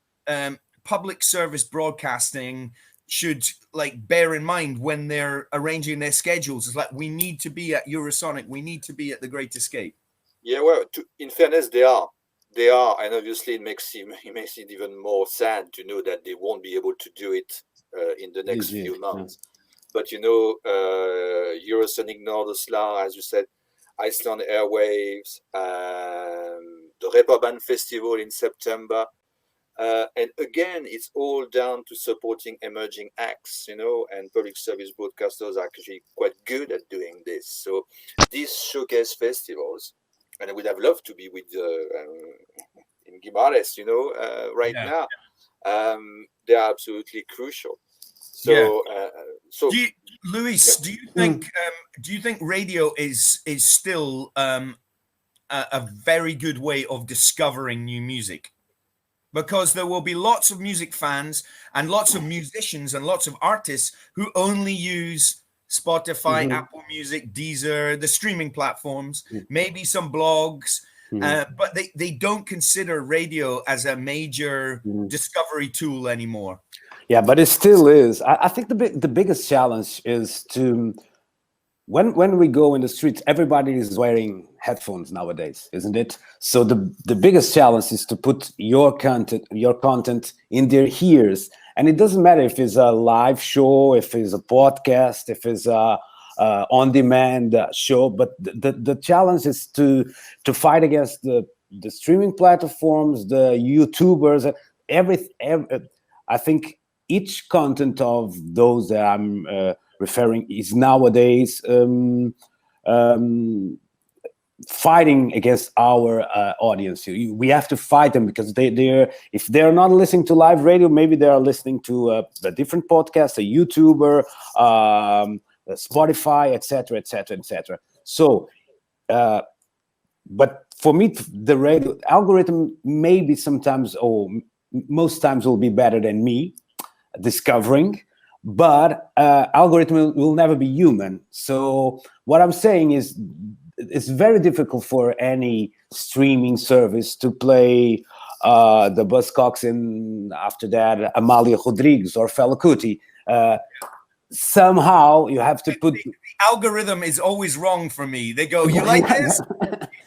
public service broadcasting should bear in mind when they're arranging their schedules? It's like, we need to be at Eurosonic, we need to be at The Great Escape. Yeah, well, in fairness, they are, and obviously it makes it even more sad to know that they won't be able to do it in the next few months. But Eurosonic Nordoslar, as you said, Iceland Airwaves, the Reeperbahn Festival in September. And again, it's all down to supporting emerging acts, and public service broadcasters are actually quite good at doing this. So these showcase festivals, and I would have loved to be with in Guimarães, now. They are absolutely crucial. So, Luis, do you think radio is still a very good way of discovering new music? Because there will be lots of music fans and lots of musicians and lots of artists who only use Spotify, Apple Music, Deezer, the streaming platforms, maybe some blogs, but they don't consider radio as a major discovery tool anymore. Yeah, but it still is. I think the biggest challenge is to, when we go in the streets, everybody is wearing headphones nowadays, isn't it? So the biggest challenge is to put your content in their ears. And it doesn't matter if it's a live show, if it's a podcast, if it's a on-demand show, but the challenge is to fight against the streaming platforms, the YouTubers, I think each content of those that I'm referring is nowadays fighting against our audience. We have to fight them, because if they're not listening to live radio, maybe they are listening to a different podcast, a YouTuber, Spotify, etc., etc., etc. So, but for me, the radio algorithm maybe sometimes, or most times, will be better than me discovering, but algorithm will never be human. So what I'm saying is, it's very difficult for any streaming service to play the Buzzcocks and after that Amália Rodrigues or Fela Kuti. Somehow you have to put the algorithm is always wrong for me. They go, you like this?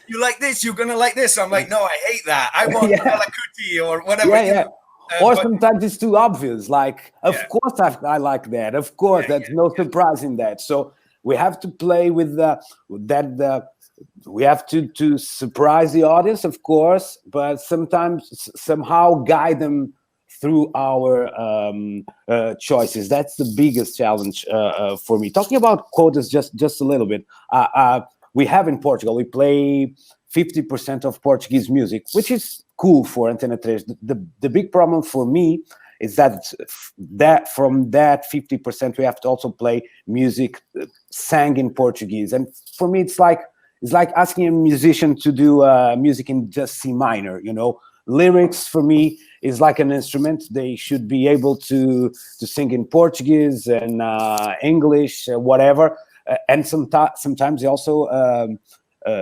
You like this? You're gonna like this. I'm like, no, I hate that. I want Fela Kuti or whatever. Yeah. Or but sometimes it's too obvious. Like, of course I like that. Of course, there's no surprise in that. So we have to play with that. We have to surprise the audience, of course, but sometimes somehow guide them through our choices. That's the biggest challenge for me. Talking about quotas just a little bit. We have in Portugal, we play 50% of Portuguese music, which is cool for Antena 3. The big problem for me is that from that 50%, we have to also play music sang in Portuguese. And for me, it's like asking a musician to do music in just C minor, you know. Lyrics for me is like an instrument. They should be able to sing in Portuguese and English, whatever. And sometimes it also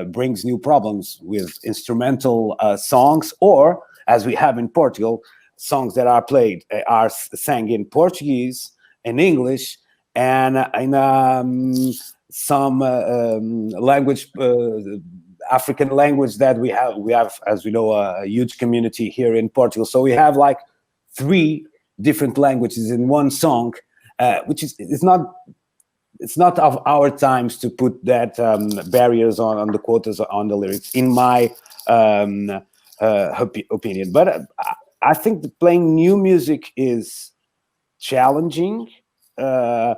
brings new problems with instrumental songs, or as we have in Portugal, songs that are played are sang in Portuguese and English and in some language, African language that we have, as we know, a huge community here in Portugal. So we have like 3 different languages in one song, which is it's not of our times to put that barriers on the quotas on the lyrics, in my opinion. But I think that playing new music is challenging, and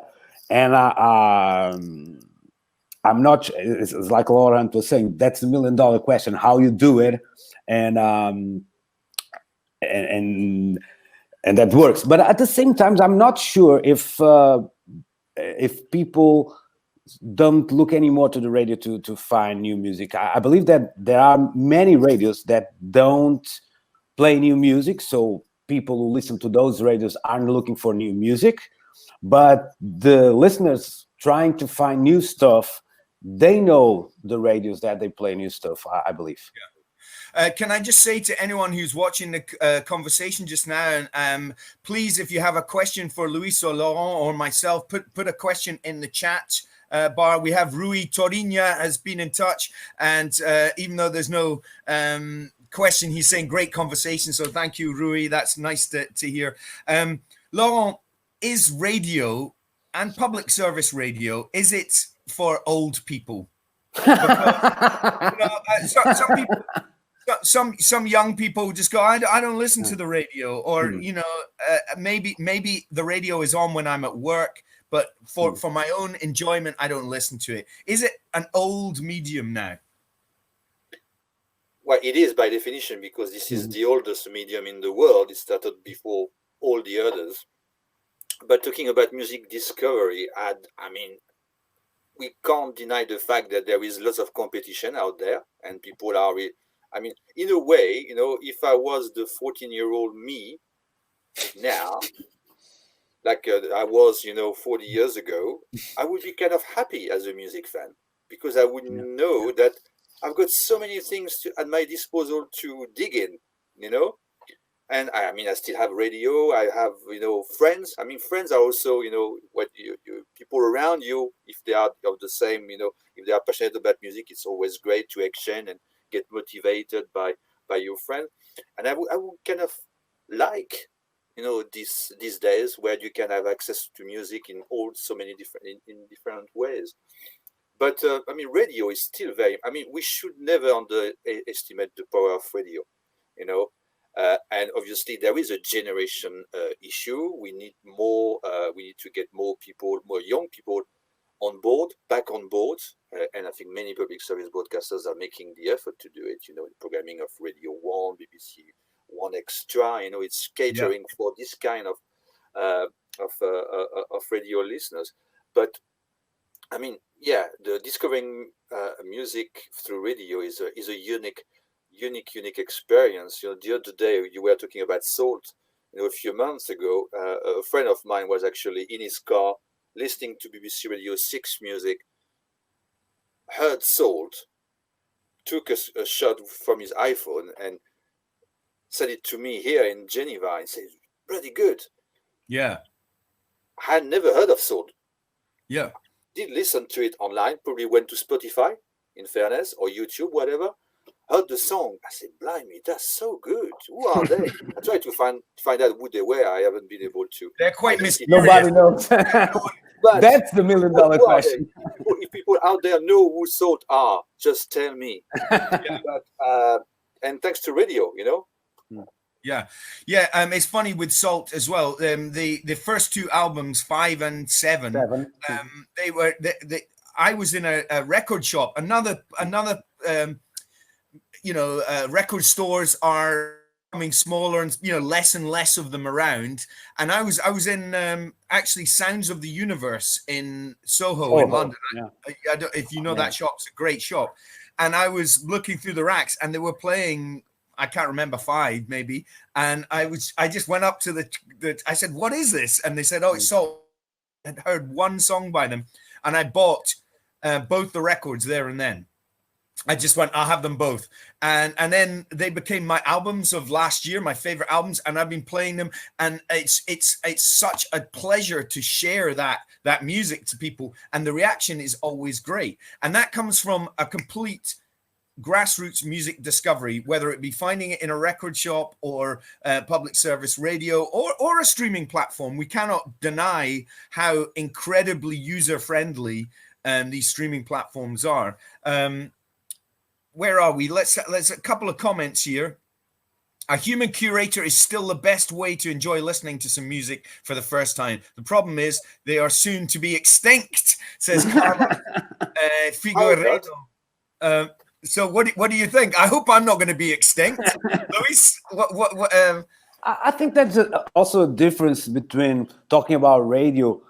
I'm not. It's like Laurent was saying. That's the $1 million question: how you do it, and that works. But at the same time, I'm not sure if people don't look anymore to the radio to find new music. I believe that there are many radios that don't play new music, so people who listen to those radios aren't looking for new music. But the listeners trying to find new stuff, they know the radios that they play new stuff, I believe. Can I just say to anyone who's watching the conversation just now, please, if you have a question for Luis or Laurent or myself, put a question in the chat bar. We have Rui Torinha has been in touch, and even though there's no question, he's saying great conversation. So thank you, Rui. That's nice to hear. Laurent, is radio and public service radio, is it for old people? Because, some people, some young people just go, I don't listen to the radio, or maybe the radio is on when I'm at work, but for my own enjoyment, I don't listen to it. Is it an old medium now? Well, it is by definition, because this is the oldest medium in the world. It started before all the others. But talking about music discovery, I mean, we can't deny the fact that there is lots of competition out there, and people are I mean, in a way, if I was the 14-year-old me now, like I was, 40 years ago, I would be kind of happy as a music fan, because I would know that I've got so many things at my disposal to dig in, And I mean, I still have radio. I have, friends. I mean, friends are also, what you people around you, if they are of the same, if they are passionate about music, it's always great to exchange and get motivated by your friend. And I would kind of like, these days where you can have access to music in so many different ways. But I mean, radio is still we should never underestimate the power of radio, and obviously there is a generation issue. We need more. We need to get more young people back on board. And I think many public service broadcasters are making the effort to do it. Programming of Radio 1, BBC 1 Extra. It's catering for this kind of radio listeners. But I mean, the discovering music through radio is a unique experience. The other day you were talking about salt. A few months ago, a friend of mine was actually in his car listening to BBC Radio 6 music, heard salt, took a shot from his iPhone and sent it to me here in Geneva and said, "Bloody good." Yeah. I had never heard of soul. Yeah. Did listen to it online, probably went to Spotify, in fairness, or YouTube, whatever. Heard the song. I said, blimey, that's so good. Who are they? I tried to find out who they were. I haven't been able to. They're quite identify. mysterious. Nobody knows. But That's the million dollar who are they? question. If people out there know who Salt are, just tell me. But, and thanks to radio, you know. Yeah. It's funny with Salt as well. The first two albums, 5 and 7, they were. I was in a record shop. Another. Record stores are becoming smaller, and less and less of them around. And I was in actually Sounds of the Universe in Soho in London. Yeah. I don't, if you know that shop, it's a great shop. And I was looking through the racks, and they were playing, I can't remember, 5 maybe. And I just went up to I said, "What is this?" And they said, "Oh, it's Salt." I had heard one song by them, and I bought both the records there and then. I just went, I'll have them both. And then they became my albums of last year, my favorite albums. And I've been playing them. And it's such a pleasure to share that music to people. And the reaction is always great. And that comes from a complete grassroots music discovery, whether it be finding it in a record shop or public service radio or a streaming platform. We cannot deny how incredibly user-friendly these streaming platforms are. Where are we? Let's a couple of comments here. A human curator is still the best way to enjoy listening to some music for the first time. The problem is they are soon to be extinct, says Carlos Figueiredo. So what do you think? I hope I'm not going to be extinct. Luis, what I think that's also a difference between talking about radio,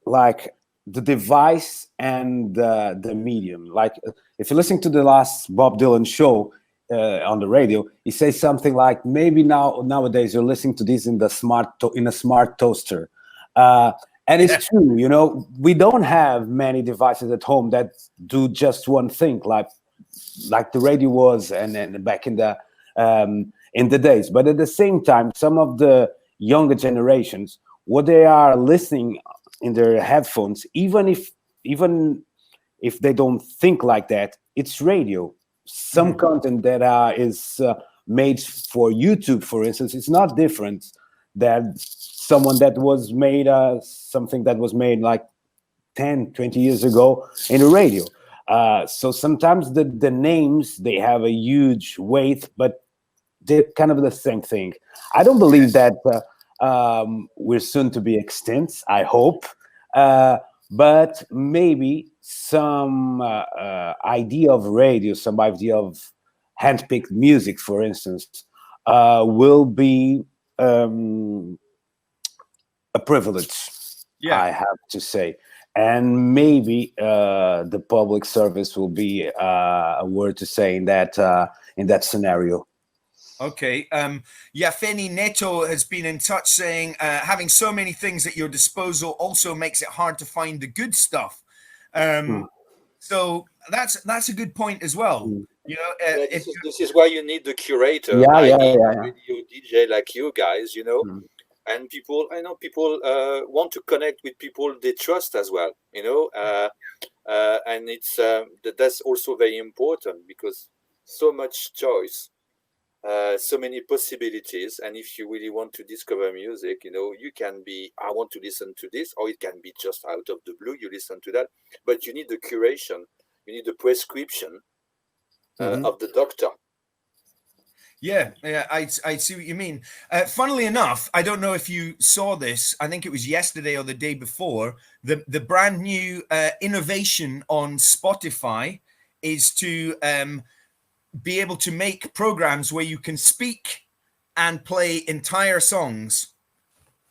like the device and the medium. Like if you listen to the last Bob Dylan show on the radio, he says something like, maybe nowadays you're listening to this in a smart toaster. And it's true, we don't have many devices at home that do just one thing, like the radio was, and back in the days. But at the same time, some of the younger generations, what they are listening in their headphones, even if they don't think like that, it's radio. Some content that is made for YouTube, for instance, it's not different than someone that was made something that was made like 10, 20 years ago in the radio. So sometimes the names, they have a huge weight, but they're kind of the same thing. I don't believe that we're soon to be extinct, I hope. But maybe some idea of radio, some idea of handpicked music, for instance, will be a privilege, I have to say. And maybe the public service will be a word to say in that scenario. Okay. Feni Neto has been in touch saying having so many things at your disposal also makes it hard to find the good stuff. So that's a good point as well. This is why you need the curator, radio DJ like you guys, and people. I know people want to connect with people they trust as well, and it's that's also very important because so much choice. So many possibilities, and if you really want to discover music, you can be, I want to listen to this, or it can be just out of the blue, you listen to that, but you need the curation, you need the prescription of the doctor. I see what you mean. Funnily enough, I don't know if you saw this, I think it was yesterday or the day before, the brand new innovation on Spotify is to be able to make programs where you can speak and play entire songs.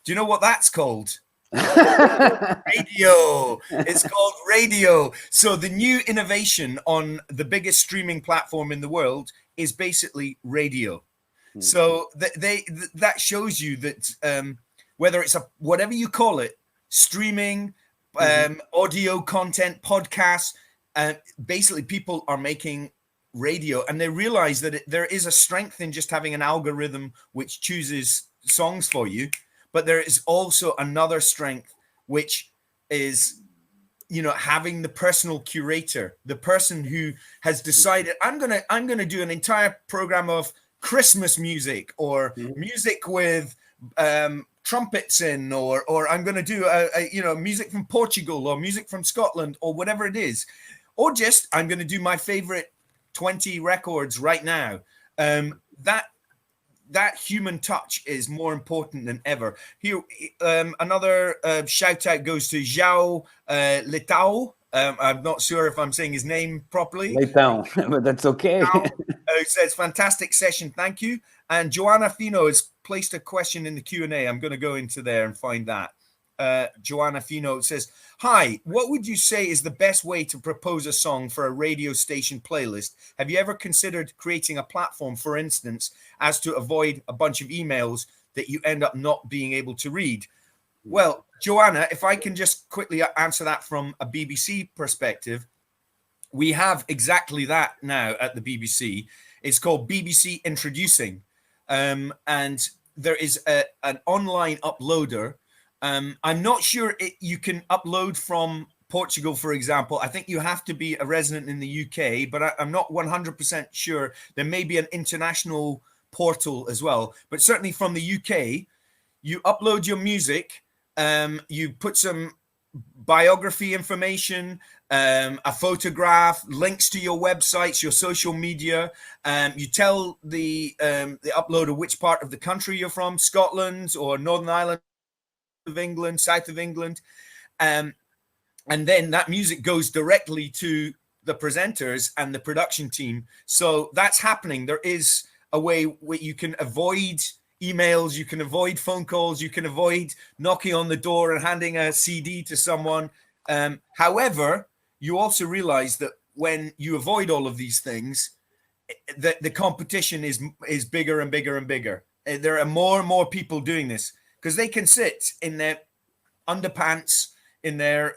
Do you know what that's called? Radio. It's called radio. So the new innovation on the biggest streaming platform in the world is basically radio. So that shows you that whether it's whatever you call it, streaming, audio content, podcasts, basically people are making radio, and they realize that there is a strength in just having an algorithm which chooses songs for you, but there is also another strength which is, you know, having the personal curator, the person who has decided, I'm gonna do an entire program of Christmas music, or music with trumpets in, or I'm going to do you know, music from Portugal or music from Scotland or whatever it is, or just I'm going to do my favorite 20 records right now. That human touch is more important than ever. Here, another shout out goes to João Letao. I'm not sure if I'm saying his name properly. Leitão, but that's okay. It says, fantastic session, thank you. And Joanna Fino has placed a question in the Q&A. I'm going to go into there and find that. Joanna Fino says, hi, what would you say is the best way to propose a song for a radio station playlist? Have you ever considered creating a platform, for instance, as to avoid a bunch of emails that you end up not being able to read? Well, Joanna, if I can just quickly answer that from a BBC perspective, we have exactly that now at the BBC. It's called BBC Introducing. And there is an online uploader. I'm not sure you can upload from Portugal, for example. I think you have to be a resident in the UK, but I'm not 100% sure. There may be an international portal as well. But certainly from the UK, you upload your music, you put some biography information, a photograph, links to your websites, your social media. You tell the uploader which part of the country you're from, Scotland or Northern Ireland of England, south of England. And then that music goes directly to the presenters and the production team. So that's happening. There is a way where you can avoid emails, you can avoid phone calls, you can avoid knocking on the door and handing a CD to someone. However, you also realize that when you avoid all of these things, the competition is bigger and bigger and bigger. There are more and more people doing this because they can sit in their underpants in their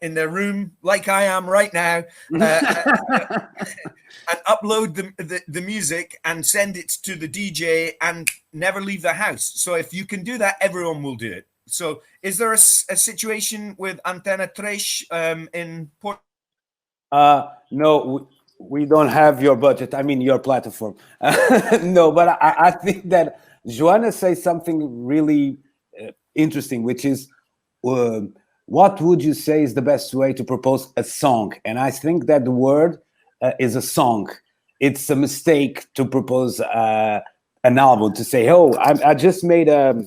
room like I am right now, and upload the music and send it to the DJ and never leave the house. So if you can do that, everyone will do it. So is there a situation with Antena 3 in Portugal? No, we don't have your budget. I mean, your platform. No, but I think that Joanna says something really interesting, which is, what would you say is the best way to propose a song? And I think that the word is a song. It's a mistake to propose an album, to say, oh, I just made a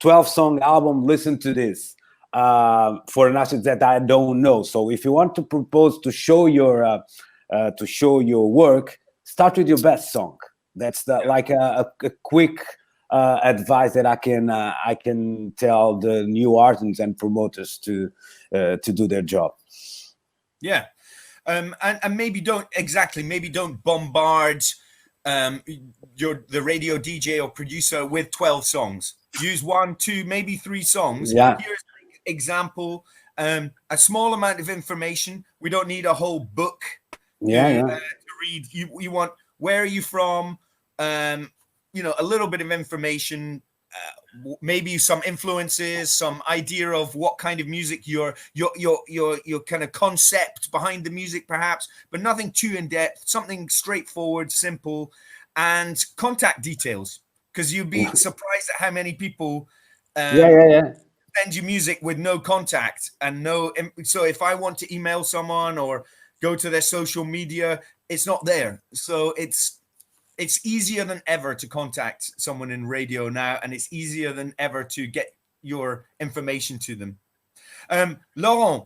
12-song album, listen to this, for an artist that I don't know. So if you want to propose to show your work, start with your best song. That's like a quick advice that I can tell the new artists and promoters to do their job. Yeah, and maybe don't bombard the radio DJ or producer with 12 songs. Use 1, 2, maybe 3 songs. Yeah. Here's an example. A small amount of information. We don't need a whole book. To read. You want, where are you from? You know, a little bit of information, maybe some influences, some idea of what kind of music your kind of concept behind the music, perhaps, but nothing too in depth. Something straightforward, simple, and contact details. Because you'd be surprised at how many people send you music with no contact and no. So if I want to email someone or go to their social media, it's not there. So it's easier than ever to contact someone in radio now, and it's easier than ever to get your information to them. Laurent,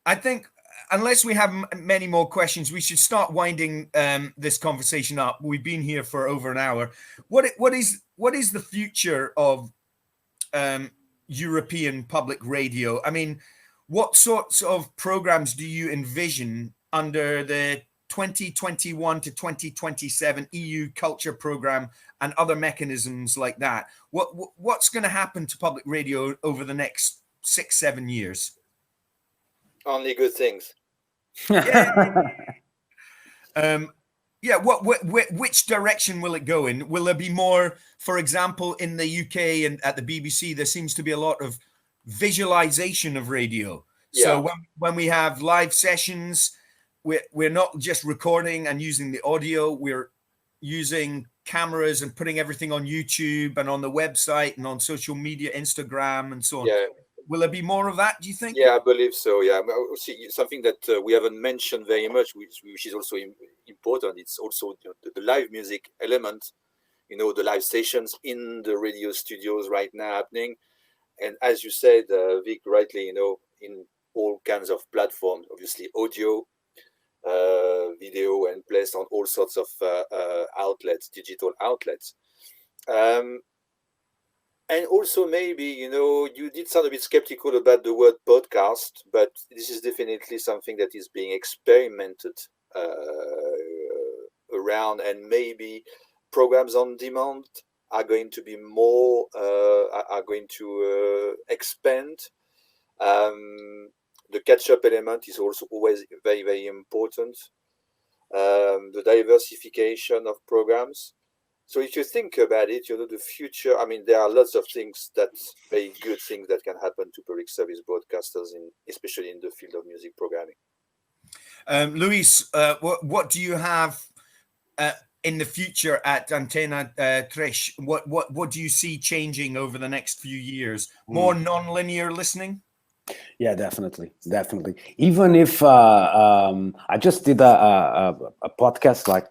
I think unless we have many more questions, we should start winding this conversation up. We've been here for over an hour. What is the future of European public radio? I mean, what sorts of programs do you envision under the 2021 to 2027 EU Culture Program and other mechanisms like that? What's going to happen to public radio over the next 6-7 years? Only good things. Which direction will it go in? Will there be more, for example, in the UK and at the BBC, there seems to be a lot of visualization of radio. Yeah. So when we have live sessions, we're not just recording and using the audio, we're using cameras and putting everything on YouTube and on the website and on social media, Instagram and so on. Yeah. Will there be more of that, do you think? Yeah, I believe so. Yeah, see, something that we haven't mentioned very much, which is also important. It's also the live music element. The live sessions in the radio studios right now happening, and as you said, Vic, rightly, in all kinds of platforms, obviously audio, video, and placed on all sorts of outlets, digital outlets. And also maybe, you did sound a bit skeptical about the word podcast, but this is definitely something that is being experimented around, and maybe programs on demand are going to be more, are going to expand. The catch-up element is also always very, very important. The diversification of programs. So if you think about it, the future, I mean, there are lots of things very good things that can happen to public service broadcasters, especially in the field of music programming. Luis, what do you have in the future at Antena 3? What do you see changing over the next few years? More non-linear listening? Yeah, definitely. Even if I just did a podcast like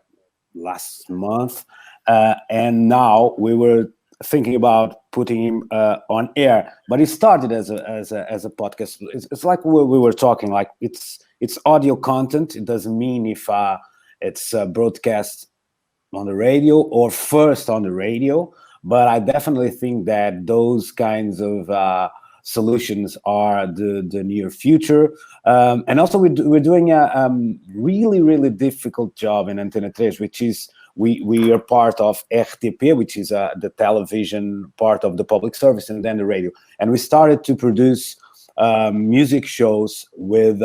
last month, and now we were thinking about putting him on air, but it started as a podcast. It's like we were talking, like it's audio content. It doesn't mean if it's broadcast on the radio or first on the radio, but I definitely think that those kinds of solutions are the near future. And also we're doing a really difficult job in Antena 3, which is we are part of RTP, which is the television part of the public service, and then the radio. And we started to produce music shows with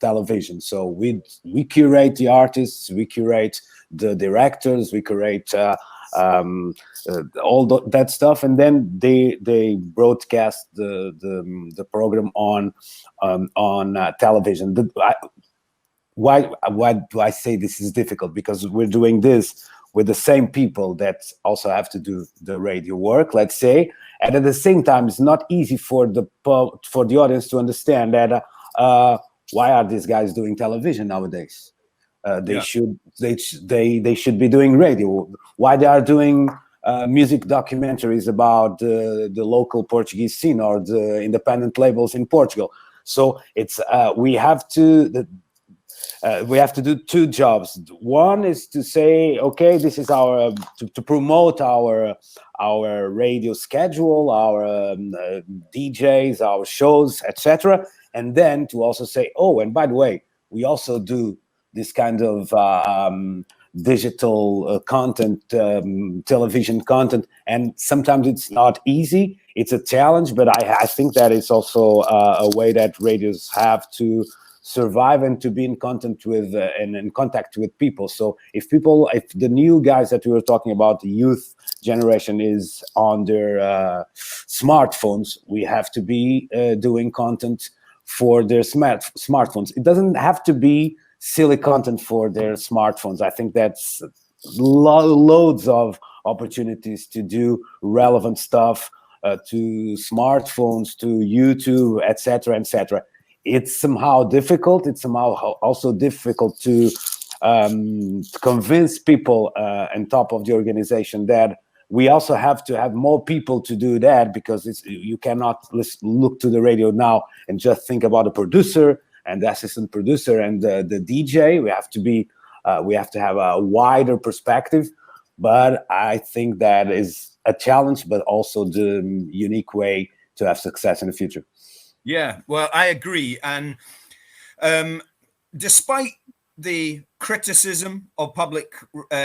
television. So we curate the artists, we curate the directors, we curate all that stuff, and then they broadcast the program on television. Why do I say this is difficult? Because we're doing this with the same people that also have to do the radio work, let's say, and at the same time, it's not easy for the audience to understand that why are these guys doing television nowadays? They should be doing radio. Why they are doing music documentaries about the local Portuguese scene or the independent labels in Portugal? So it's we have to do two jobs. One is to say, okay, this is our to promote our radio schedule, our DJs, our shows, etc. And then to also say, oh, and by the way, we also do this kind of digital content, television content, and sometimes it's not easy. It's a challenge, but I think that it's also a way that radios have to survive and to be in contact with and in contact with people. So if the new guys that we were talking about, the youth generation, is on their smartphones, we have to be doing content for their smartphones. It doesn't have to be silly content for their smartphones. I think that's loads of opportunities to do relevant stuff to smartphones, to YouTube, etc. It's somehow difficult. It's somehow also difficult to convince people on top of the organization that we also have to have more people to do that, because you cannot look to the radio now and just think about the producer and the assistant producer and the DJ. We have to have a wider perspective. But I think that is a challenge, but also the unique way to have success in the future. Yeah, well, I agree. And despite the criticism of public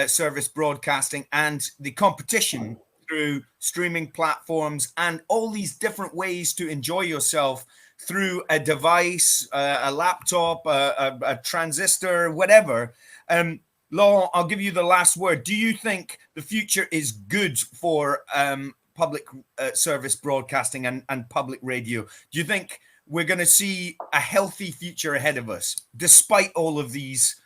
service broadcasting and the competition through streaming platforms and all these different ways to enjoy yourself through a device, a laptop, a transistor, whatever, Laurent, I'll give you the last word. Do you think the future is good for public service broadcasting and public radio? Do you think we're going to see a healthy future ahead of us, despite all of these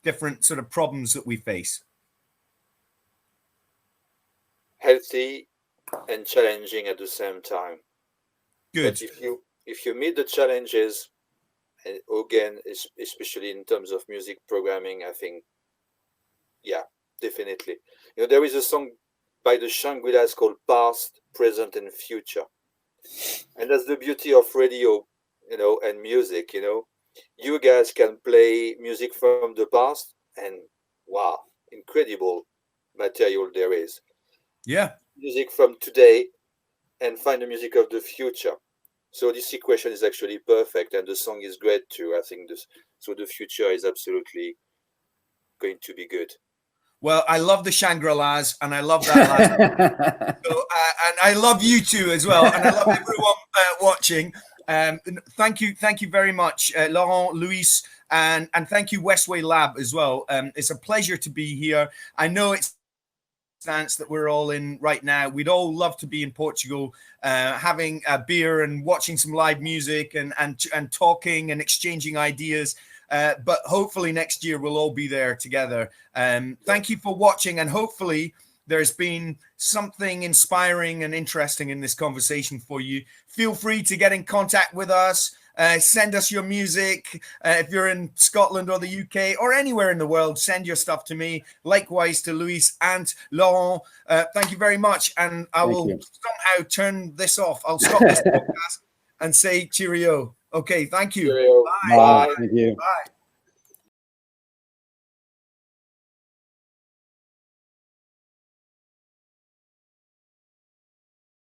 different sort of problems that we face? Healthy and challenging at the same time. Good. But if you meet the challenges, and again, especially in terms of music programming, I think, yeah, definitely. You know, there is a song by the Shangri-Las called Past, Present, and Future. And that's the beauty of radio, you know, and music, you know. You guys can play music from the past, and wow, incredible material there is. Yeah. Music from today, and find the music of the future. So this equation is actually perfect, and the song is great too. I think this. So the future is absolutely going to be good. Well, I love the Shangri-Las, and I love that last. So, and I love you too as well, and I love everyone watching. Thank you very much, Laurent, Luis, and thank you Westway Lab as well. It's a pleasure to be here. I know it's stance that we're all in right now. We'd all love to be in Portugal, having a beer and watching some live music and talking and exchanging ideas. But hopefully next year we'll all be there together. Thank you for watching, and hopefully there's been something inspiring and interesting in this conversation for you. Feel free to get in contact with us. Send us your music. If you're in Scotland or the UK or anywhere in the world, send your stuff to me. Likewise to Luis and Laurent. Thank you very much. And I will somehow turn this off. I'll stop this podcast and say cheerio. Okay, thank you. Cheerio. Bye. Thank you. Bye.